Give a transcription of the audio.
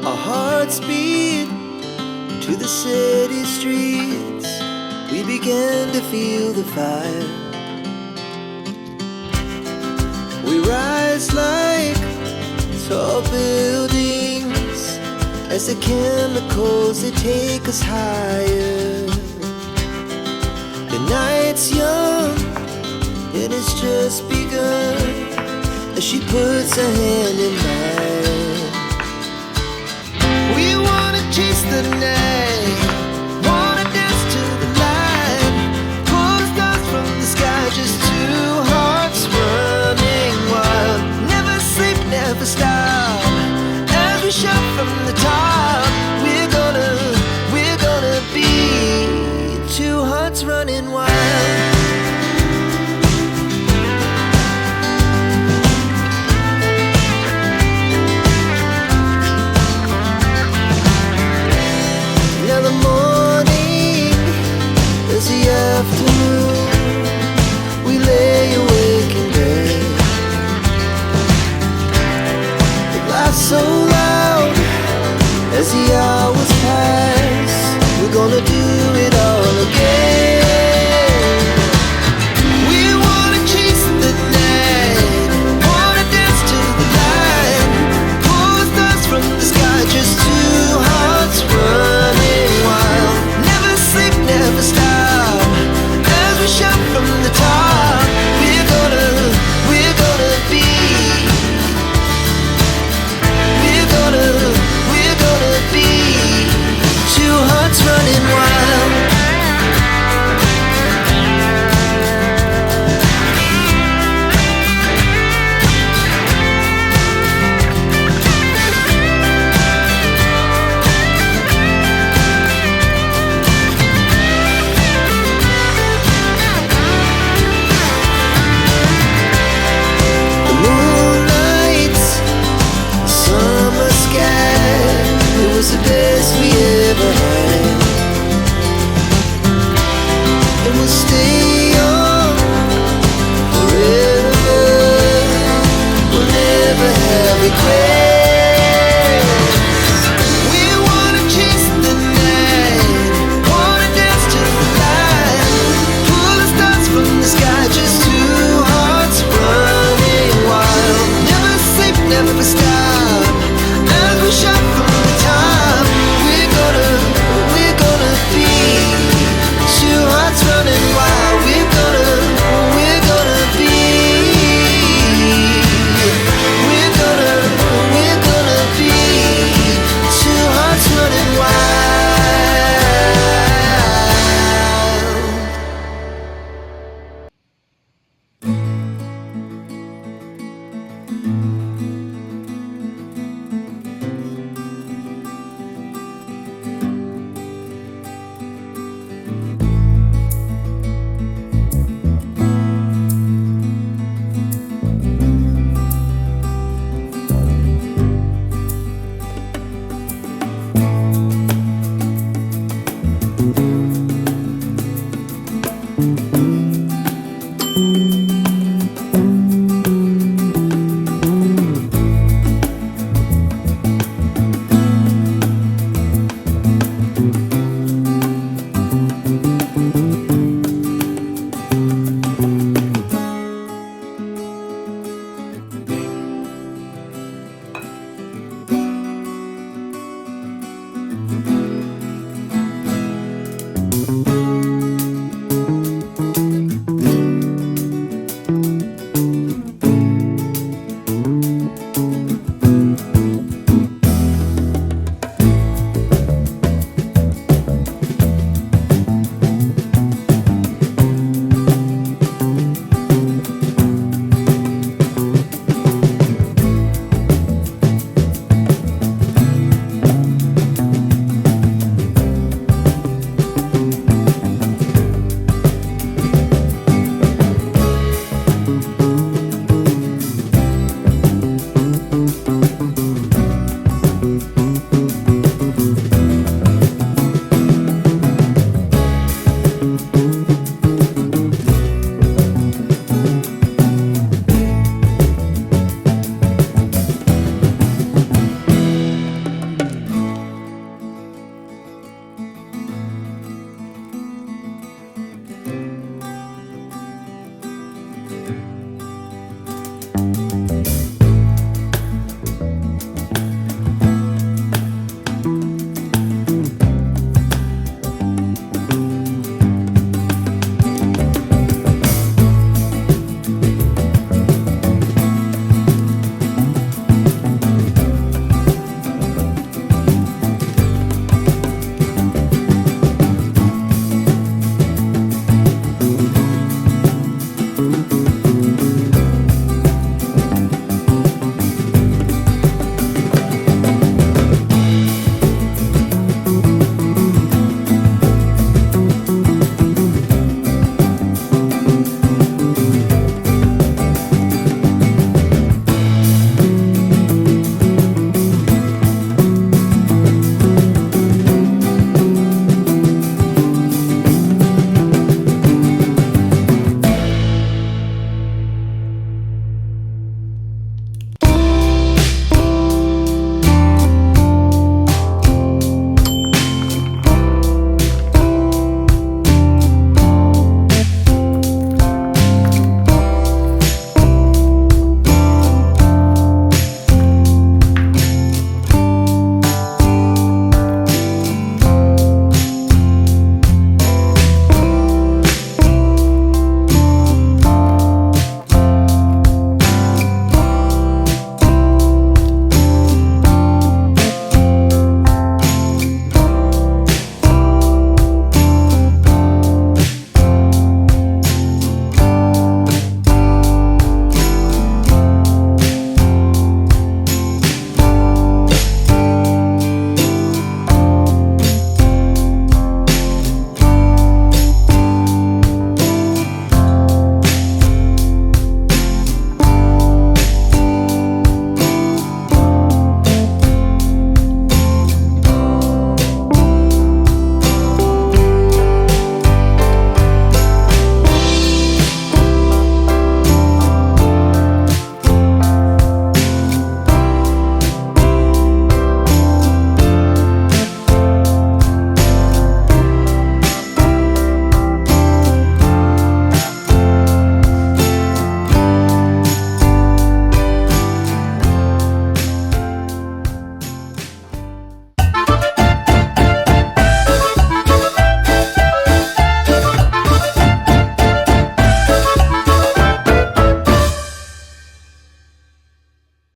Our hearts beat to the city streets. We began to feel the fire. We rise like tall buildings as the chemicals, they take us higher. The night's young, it has just begun, as she puts her hand in mine. We wanna chase the night, wanna dance to the light, pull the stars from the sky, just two hearts running wild. Never sleep, never stop, as we shout from the top. We're gonna be two hearts running wild. Now the morning is the afternoon. We lay awake in bed. It laughs so loud as the